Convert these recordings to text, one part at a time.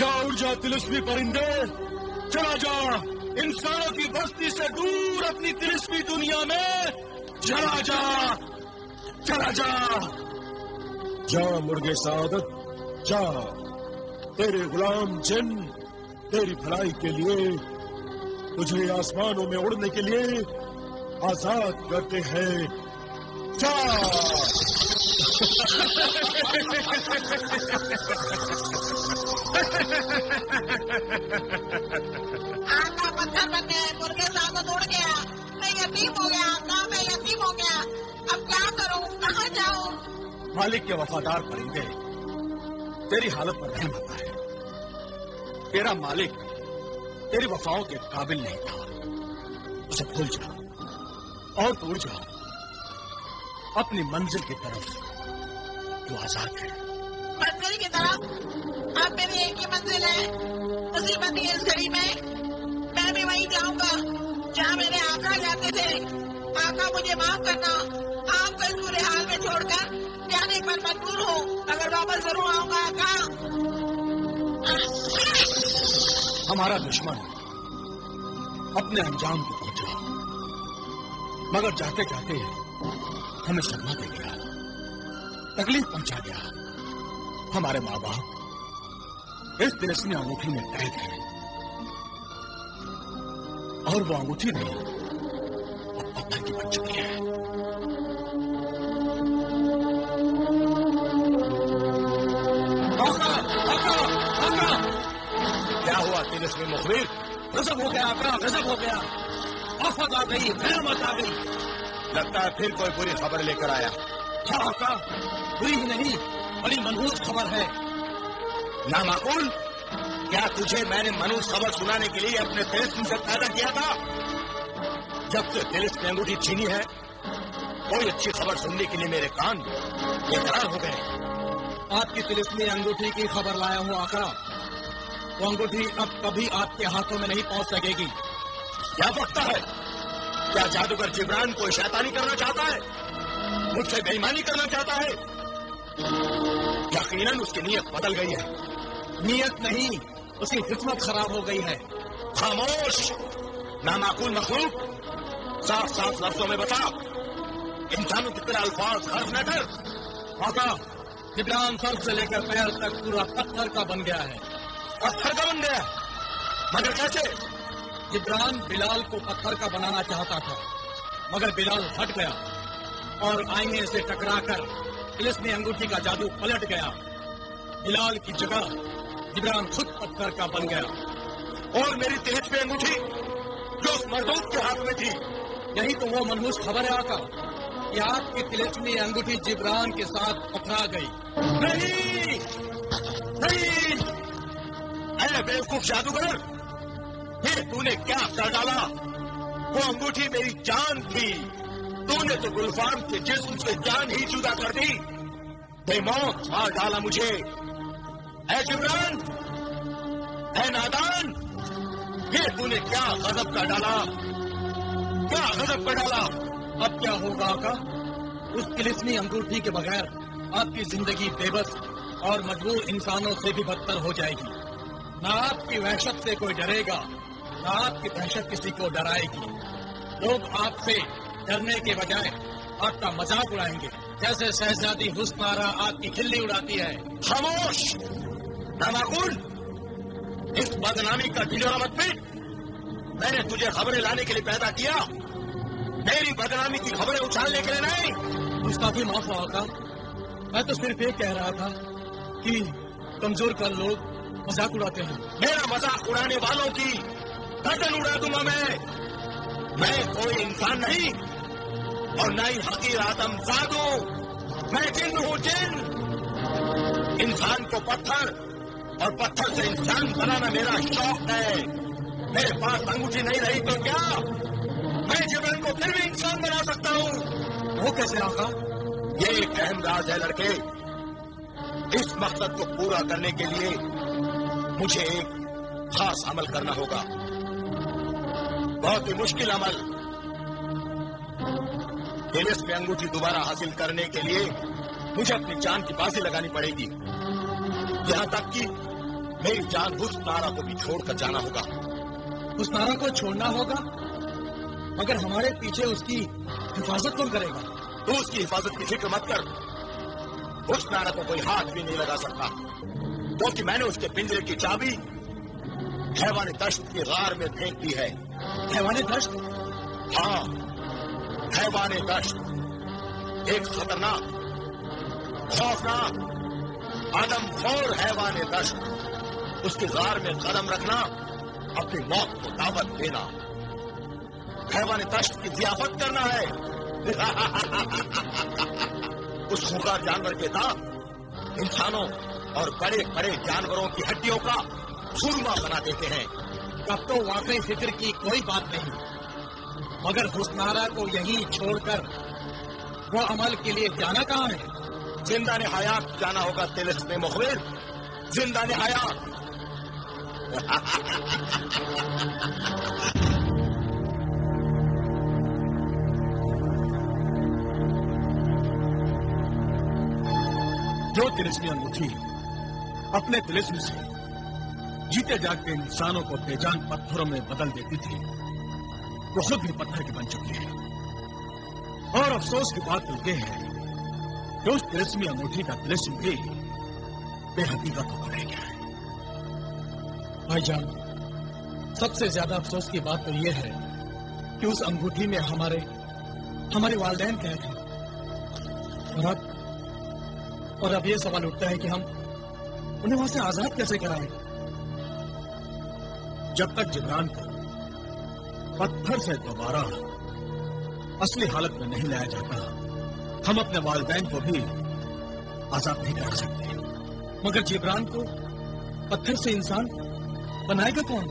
اڑ جا तिलिस्मी परिंदे, चला जा इंसानों की बस्ती से दूर अपनी तिलिस्मी दुनिया में, चला जा, चला जा। जा मुर्गे सादत, जा। तेरे गुलाम जिन तेरी भलाई के लिए तुझे आसमानों में उड़ने के लिए आजाद करते हैं। जा। आका पत्थर बन गए, मुर्गे सादत उड़ गया, मैं यतीम हो गया, आका मैं यतीम हो गया, अब क्या करूं, कहाँ जाऊं? मालिक के वफादार परिंदे, तेरी हालत पर रहम आता है। तेरा मालिक तेरी वफाओं के काबिल नहीं था, उसे भूल जा और उड़ जा अपनी मंजिल की तरफ, जो आजाद है। मंजिल की तरफ? अब मेरी एक ही मंजिल है, मुसीबत ही इस घड़ी में मैं भी वहीं जाऊंगा जहाँ मेरे आका जाते थे। आका मुझे माफ करना, आपको इस बुरे हाल में छोड़कर जाने पर मजबूर हूँ, अगर वापस जरूर आऊंगा आका। हमारा दुश्मन अपने अंजाम को पहुंचा, मगर जाते जाते हमें सदमा दे गया, तकलीफ पहुंचा गया। हमारे माँ बाप इस तिलिस्मी अंगूठी में कैद है, और वो अंगूठी नहीं अब पत्थर की बन चुकी है। आका, आका, आका! क्या हुआ तिलिस्मी मुखबिर? गजब हो गया आका, गजब हो गया। आफत आ गई, क़यामत आ गई। लगता है फिर कोई बुरी खबर लेकर आया। हाँ आका, बुरी ही नहीं, बड़ी मनहूस खबर है। नामाकुल, क्या तुझे मैंने मनहूस खबर सुनाने के लिए अपने तिलिस्म से पैदा किया था? जब से तिलिस्म अंगूठी छीनी है, कोई अच्छी खबर सुनने के लिए मेरे कान बेकरार हो गए। आपकी तिलिस्मी अंगूठी की खबर लाया हूँ आका। वो अंगूठी अब कभी आपके हाथों में नहीं पहुंच सकेगी। क्या बकता है? क्या जादूगर जिब्रान को शैतानी करना चाहता है? मुझसे बेईमानी करना चाहता है? यकीनन उसकी नीयत बदल गई है। नीयत नहीं, उसकी किस्मत खराब हो गई है। खामोश नामाकुल मखलूक, साफ साफ लफ्जों में बता। इंसानों की तरह अल्फाज खर्च न कर। आका, जिब्रान सर से लेकर पैर तक पूरा पत्थर का बन गया है। पत्थर का बन गया? मगर कैसे? जिब्रान बिलाल को पत्थर का बनाना चाहता था, मगर बिलाल हट गया और आईने से टकराकर तिलिस्मी अंगूठी का जादू पलट गया। बिलाल की जगह जिब्रान खुद पत्थर का बन गया। और मेरी तिलिस्मी अंगूठी जो उस मरदूद के हाथ में थी, यही तो वो मनहूस खबर है आका कि आपकी तिलिस्मी अंगूठी जिब्रान के साथ पथरा गई। नहीं नहीं, अरे बेवकूफ जादूगर, ये तूने क्या कर डाला? वो अंगूठी मेरी जान थी, तूने तो गुलफाम के जिस्म से जान ही जुदा कर दी। बेमौत मार डाला मुझे। ऐ जिब्रान, ऐ नादान, ये तूने क्या गजब कर डाला, क्या गजब कर डाला। अब क्या होगा आका? उस तिलिस्मी अंगूठी के बगैर आपकी जिंदगी बेबस और मजबूर इंसानों से भी बदतर हो जाएगी। ना आपकी वहशत से कोई डरेगा, ना आपकी दहशत किसी को डराएगी। लोग आपसे डरने के बजाय आपका मजाक उड़ाएंगे, जैसे शहजादी हुस्नारा आपकी खिल्ली उड़ाती है। खामोश नामाकुल, इस बदनामी का ढिंढोरा मत पीट। मैंने तुझे खबरें लाने के लिए पैदा किया, मेरी बदनामी की खबरें उछालने के लिए नहीं। मुस्ताफी माफ हुआ का, मैं तो सिर्फ ये कह रहा था कि कमजोर कर लोग मजाक उड़ाते हैं। मेरा मजाक उड़ाने वालों की गर्दन उड़ा दूंगा मैं कोई इंसान नहीं और न ही हकीर आदमजाद हूं। मैं जिन हूं, जिन। इंसान को पत्थर और पत्थर से इंसान बनाना मेरा शौक है। मेरे पास अंगूठी नहीं रही तो क्या मैं जिब्रान को फिर भी इंसान बना सकता हूं? वो कैसे आका? ये एक अहम राज है लड़के। इस मकसद को पूरा करने के लिए मुझे एक खास अमल करना होगा, बहुत ही मुश्किल अमल। तिलिस्मी अंगूठी दोबारा हासिल करने के लिए मुझे अपनी जान की बाजी लगानी पड़ेगी। यहां तक कि मेरी जान हुस्नारा को भी छोड़कर जाना होगा। हुस्नारा को छोड़ना होगा, मगर हमारे पीछे उसकी हिफाजत कौन करेगा? तू उसकी हिफाजत की फिक्र मत कर। हुस्नारा को कोई हाथ भी नहीं लगा सकता, क्योंकि मैंने उसके पिंजरे की चाबी हैवान दश्त की गार में फेंक दी है। हैवान दश्त? हाँ, हैवान दश्त एक खतरनाक, खौफनाक, आदमखोर हैवान दश्त। उसके गार में कदम रखना अपनी मौत को दावत देना, हैवान दश्त की जियाफत करना है। उस खूंखार जानवर के दांत इंसानों और बड़े बड़े जानवरों की हड्डियों का चूरमा बना देते हैं। तब तो वाकई फिक्र की कोई बात नहीं, मगर हुस्नारा को यहीं छोड़कर वो अमल के लिए जाना कहाँ है? जिंदा ने हयात जाना होगा तिलिस्म मुखबिर, जिंदा ने हयात। जो तिलिस्मी अंगूठी अपने तिलिस्म से जीते जागते इंसानों को बेजान पत्थरों में बदल देती थी, वो खुद भी पत्थर की बन चुकी है। और अफसोस की बात तो यह है कि उस तिलिस्मी अंगूठी का तिलिस्म भी बेहकीकत होकर रह गया है। भाईजान, सबसे ज्यादा अफसोस की बात तो यह है कि उस अंगूठी में हमारे वालिदैन कैद हैं। और अब ये सवाल उठता है कि हम उन्हें वहां से आजाद कैसे कराएं? जब तक जिब्रान को पत्थर से दोबारा असली हालत में नहीं लाया जाता, हम अपने वालिदैन को भी आजाद नहीं करा सकते। मगर जिब्रान को पत्थर से इंसान बनाएगा कौन?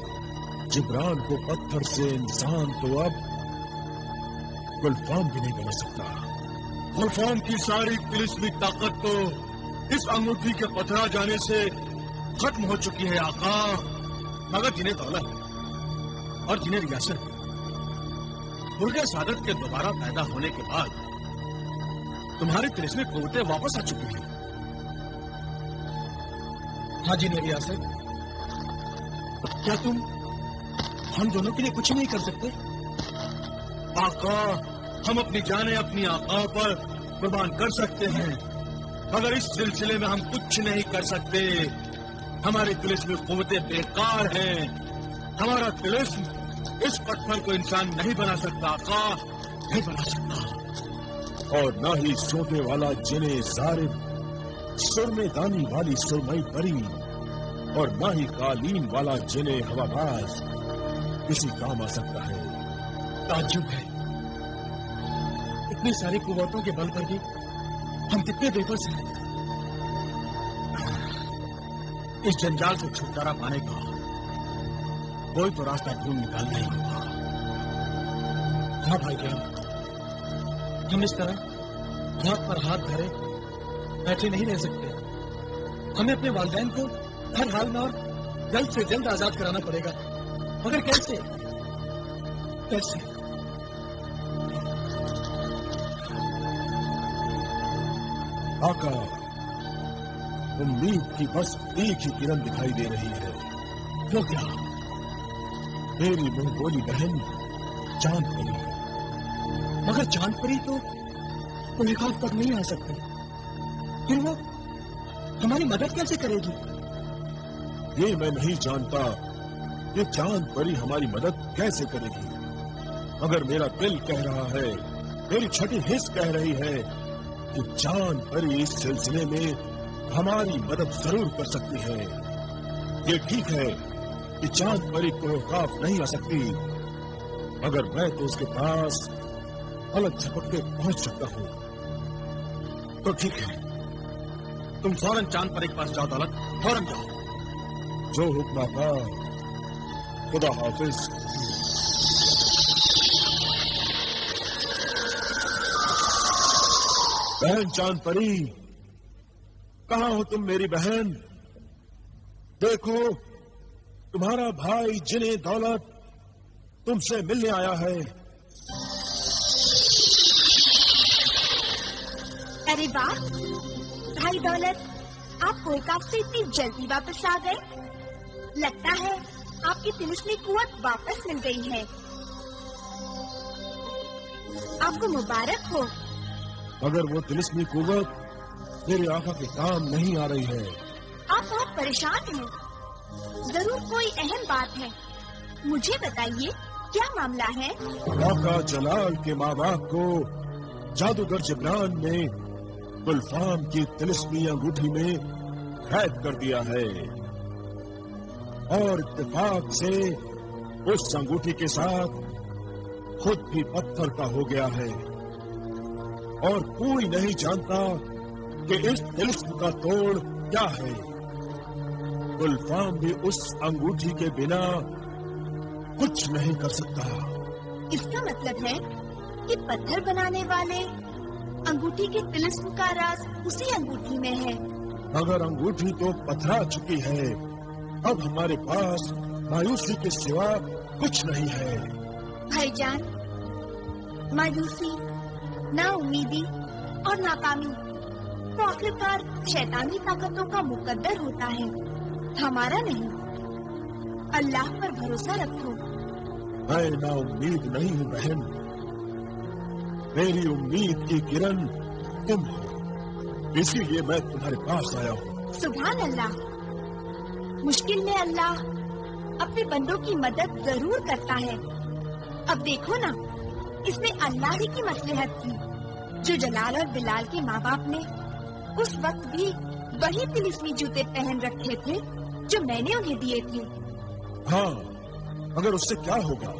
जिब्रान को पत्थर से इंसान तो अब गुलफाम भी नहीं बना सकता। गुलफाम की सारी तिलिस्मी ताकत तो इस अंगूठी के पथरा जाने से खत्म हो चुकी है आका। मगर जिन्हें दौलत और जिन्हें रियासत, मुर्गे सादत के दोबारा पैदा होने के बाद तुम्हारी तिलिस्मी कुव्वतें वापस आ चुकी हैं। हाँ जिन्हें रियासत, क्या तुम हम दोनों के लिए कुछ नहीं कर सकते? आका, हम अपनी जानें अपनी आका पर कुर्बान कर सकते हैं, मगर इस सिलसिले में हम कुछ नहीं कर सकते। हमारी तिलिस्मी कुव्वतें बेकार हैं। हमारा तिलिस्म इस पत्थर को इंसान नहीं बना सकता आका, नहीं बना सकता। और ना ही सोते वाला जिन्हें जारिब, सुरमे दानी वाली सुरमई परी, और ना ही कालीन वाला जिन्हें हवाबाज किसी काम आ सकता है। ताज्जुब है, इतनी सारी कुव्वतों के बल पर भी हम कितने बेबस हैं। इस जंजाल से छुटकारा पाने का कोई तो रास्ता ढूंढ निकालना ही होगा। हाँ भाई जान, हम इस तरह हाथ पर हाथ धरे बैठे नहीं रह सकते। हमें अपने वालिदैन को हर हाल में और जल्द से जल्द आजाद कराना पड़ेगा। मगर कैसे? आका, उम्मीद की बस एक ही किरण दिखाई दे रही है। वो क्या? मेरी मुंह बोली बहन चांद परी। मगर चांद परी तो मुलाकात तक नहीं आ सकती, फिर वो हमारी मदद कैसे करेगी? ये मैं नहीं जानता ये चांद परी हमारी मदद कैसे करेगी, मगर मेरा दिल कह रहा है, मेरी छठी हिस्स कह रही है कि चांद परी इस सिलसिले में हमारी मदद जरूर कर सकती है। ये ठीक है कि चांद परी को खौफ नहीं आ सकती, मगर मैं तो उसके पास अलग झपक के पहुंच सकता हूँ। तो ठीक है, तुम फौरन चांद परी के पास जाओ दौलत, फौरन जाओ। जो हुक्म था, खुदा हाफिज। बहन चांद परी, कहाँ हो तुम मेरी बहन? देखो, तुम्हारा भाई जिन्हें दौलत तुमसे मिलने आया है। अरे वाह भाई दौलत, आप कोलकाता से इतनी जल्दी वापस आ गए। लगता है आपकी तिलिस्मी कुव्वत वापस मिल गई है। आपको मुबारक हो। मगर वो तिलिस्मी कुव्वत मेरे आका के काम नहीं आ रही है। आप बहुत परेशान हैं। जरूर कोई अहम बात है। मुझे बताइए क्या मामला है? आका जलाल के माँ बाप को जादूगर जिब्रान ने गुलफाम की तिलिस्मी अंगूठी में कैद कर दिया है और इत्तेफाक से उस अंगूठी के साथ खुद भी पत्थर का हो गया है और कोई नहीं जानता कि इस तिलिस्म का तोड़ क्या है। गुलफाम भी उस अंगूठी के बिना कुछ नहीं कर सकता। इसका मतलब है कि पत्थर बनाने वाले अंगूठी के तिलिस्म का राज उसी अंगूठी में है। मगर अंगूठी तो पथरा चुकी है। अब हमारे पास मायूसी के सिवा कुछ नहीं है। भाईजान, मायूसी, नाउम्मीदी और नाकामी तो आखिरकार शैतानी ताकतों का मुकद्दर होता है, हमारा नहीं। अल्लाह पर भरोसा रखो। मैं नाउम्मीद नहीं हूँ बहन। मेरी उम्मीद की किरण तुम हो, इसीलिए मैं तुम्हारे पास आया हूँ। सुभान अल्लाह। मुश्किल में अल्लाह अपने बंदों की मदद जरूर करता है। अब देखो ना, इसने अल्लाह ही की मसलहत की। जो जलाल और बिलाल के माँ बाप ने उस वक्त भी वही तिलिस्मी जूते पहन रखे थे जो मैंने उन्हें दिए थे। हाँ, मगर उससे क्या होगा?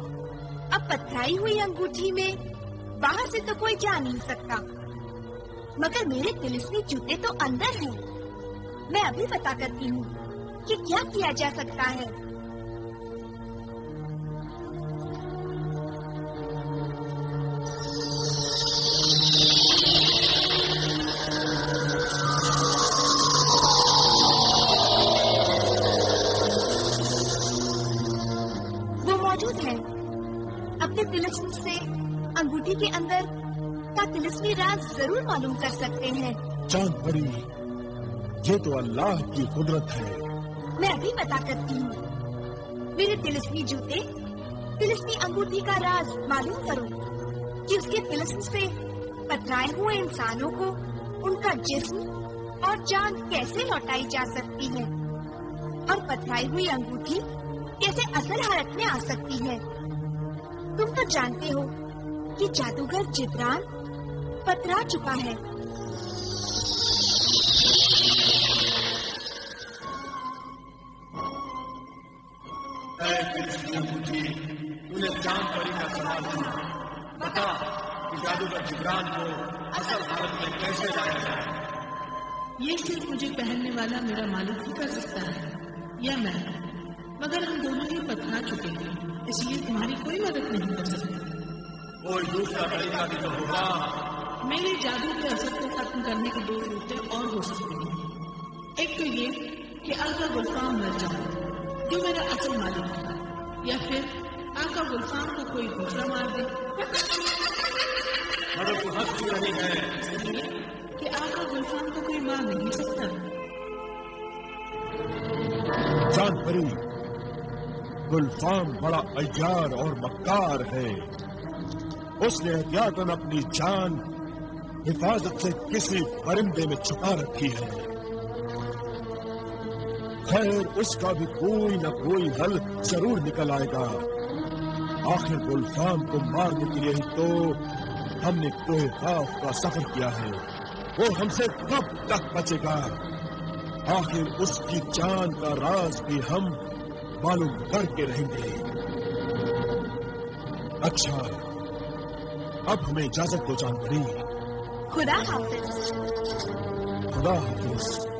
अब पथराई हुई अंगूठी में बाहर से तो कोई जा नहीं सकता, मगर मेरे तिलिस्मी जूते तो अंदर हैं। मैं अभी पता करती हूँ कि क्या किया जा सकता है। वो मौजूद है। अपने तिलिस्म से अंगूठी के अंदर का तिलिस्मी राज जरूर मालूम कर सकते हैं। चांद परी, ये तो अल्लाह की कुदरत है। मैं अभी पता करती हूँ। मेरे तिलिस्मी जूते, तिलिस्मी अंगूठी का राज मालूम करो कि उसके तिलिस्म से पथराए हुए इंसानों को उनका जिस्म और जान कैसे लौटाई जा सकती है और पथराई हुई अंगूठी कैसे असल हालत में आ सकती है। तुम तो जानते हो कि जादूगर जिब्रान पथरा चुका है। तूने चांद परी का सवाल किया। बता कि जादूगर जिब्रान को असल हालत में कैसे लाया जाए। ये सिर्फ मुझे पहनने वाला मेरा मालिक ही कर सकता है या मैं, मगर हम दोनों ही पथरा चुके हैं, इसलिए तुम्हारी कोई मदद नहीं कर सकती। कोई दूसरा तरीका भी तो होगा। मेरे जादू के असर को खत्म करने के दो रूटें और हो सकते हैं। एक तो ये कि आका गुलफाम मर जाए जो मेरा असल मालिक है, या फिर आका गुलफाम को कोई दूसरा मार दे। मगर तू हंस क्यों रही है? इसलिए कि आका गुलफाम को कोई मार नहीं सकता। चांद परी, गुलफाम बड़ा अय्यार और मक्कार है। उसने एहतियातन अपनी जान हिफाजत से किसी परिंदे में छुपा रखी है। खैर, उसका भी कोई न कोई हल जरूर निकल आएगा। आखिर गुलफाम को मारने के लिए ही तो हमने कोहे खाफ का सफर किया है। वो हमसे कब तक बचेगा? आखिर उसकी जान का राज भी हम मालूम करके रहेंगे। अच्छा, अब हमें इजाजत दो जान परी। खुदा हाफिज। खुदा हाफिज।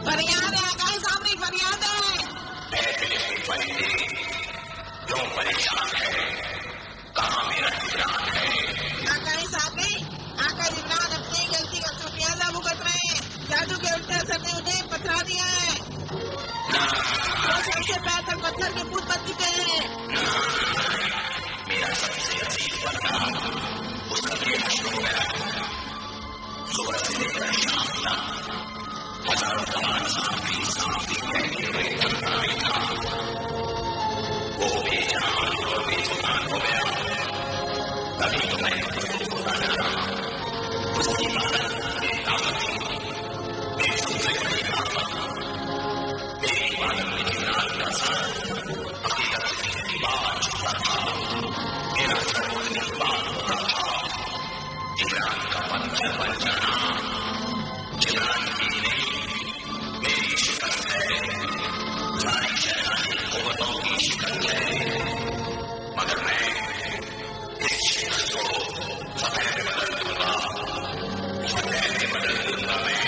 फरियाद है आकाश सामने, फरियाद है। क्यों परेशान है? कहाँ मेरा जिब्रान है? आकाश सामने, आकाश जिब्रान अपनी गलती का सुफियादा भुगत रहे हैं। जादू के उल्टे असर ने उन्हें पथरा दिया है। वो सबसे पैर तक पत्थर के पुत बन चुके हैं। मेरा सबसे अजीज बंदा उसका बेहश हो गया। सुबह से लेकर शाम तक हजारों कमान सांपी कहते हुए चलता ही था। वो बेजान और बेजुबान हो गया। तभी तो मैंने उसको बताया उसकी इबादत मेरी ताकत थी, मेरी सबसे बड़ी ताकत। मेरी इबादत में जिब्रान का सर हकीकत से मेरी बात छुपा था। मेरा सर अपनी बात होता था। जिब्रान का पत्थर बन जाना जिब्रान की नहीं मेरी शिकस्त है। सारी शैतानी कुव्वतों की शिकस्त है। मगर मैं इस शिकस्त को फतेह में बदल दूंगा। फतेह में बदल दूंगा मैं।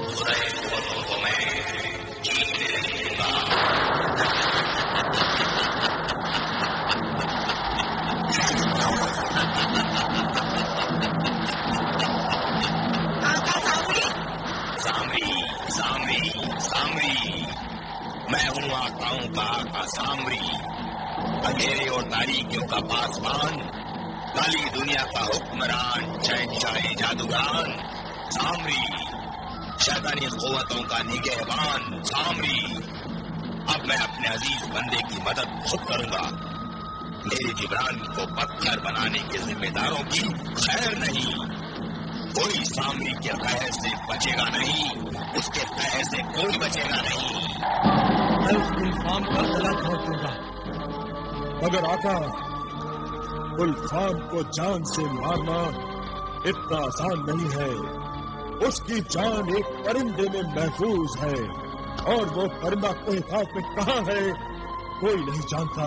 खुदाई कुव्वतों को मैं जीतने नहीं दूंगा। मैं हूँ आकाओं का आका सामरी, अंधेरे और तारीकियों का पासबान, काली दुनिया का हुक्मरान, शहंशाह जादूगान सामरी, शैतानी कुव्वतों का निगहबान सामरी। अब मैं अपने अजीज बंदे की मदद खुद करूंगा। मेरे जिब्रान को पत्थर बनाने के जिम्मेदारों की खैर नहीं। कोई सामरी के कहर से बचेगा नहीं, उसके कहर से कोई बचेगा नहीं। मैं उस गुलफाम का गला घोट दूंगा। मगर आका, गुलफाम को जान से मारना इतना आसान नहीं है। उसकी जान एक परिंदे में महफूज है और वो परिंदा तहखाक में कहाँ है कोई नहीं जानता।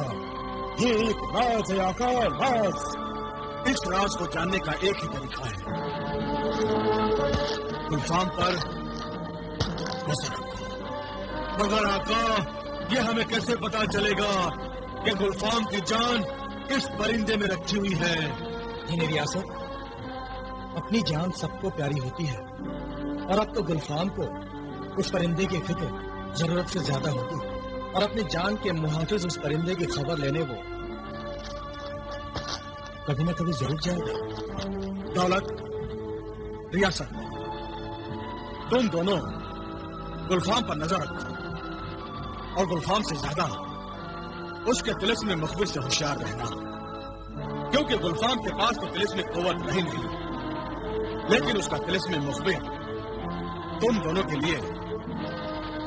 ये एक राज है आका, राज। इस राज को जानने का एक ही तरीका है, गुलफाम पर नजर रखो। मगर आका, ये हमें कैसे पता चलेगा कि गुलफाम की जान किस परिंदे में रखी हुई है? इन्हें रियासत, अपनी जान सबको प्यारी होती है और अब तो गुलफाम को उस परिंदे की फिक्र जरूरत से ज्यादा होगी और अपनी जान के मुहाफिज उस परिंदे की खबर लेने वो कभी न कभी जरूर जाएगा। दौलत, रियासत, तुम दोनों गुलफाम पर नजर रखो और गुलफाम से ज्यादा उसके तिलिस्म मुखबिर से होशियार रहना, क्योंकि गुलफाम के पास तो तिलिस्म कुव्वत नहीं थी, लेकिन उसका तिलिस्म मुखबिर तुम दोनों के लिए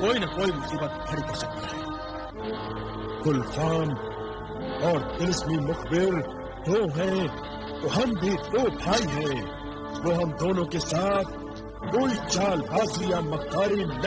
कोई न कोई मुसीबत खड़ी कर सकता है। गुलफाम और तिलिस्मी मुखबिर दो हैं तो हम भी दो भाई हैं। वो हम दोनों के साथ कोई चालबाजी या मक्कारी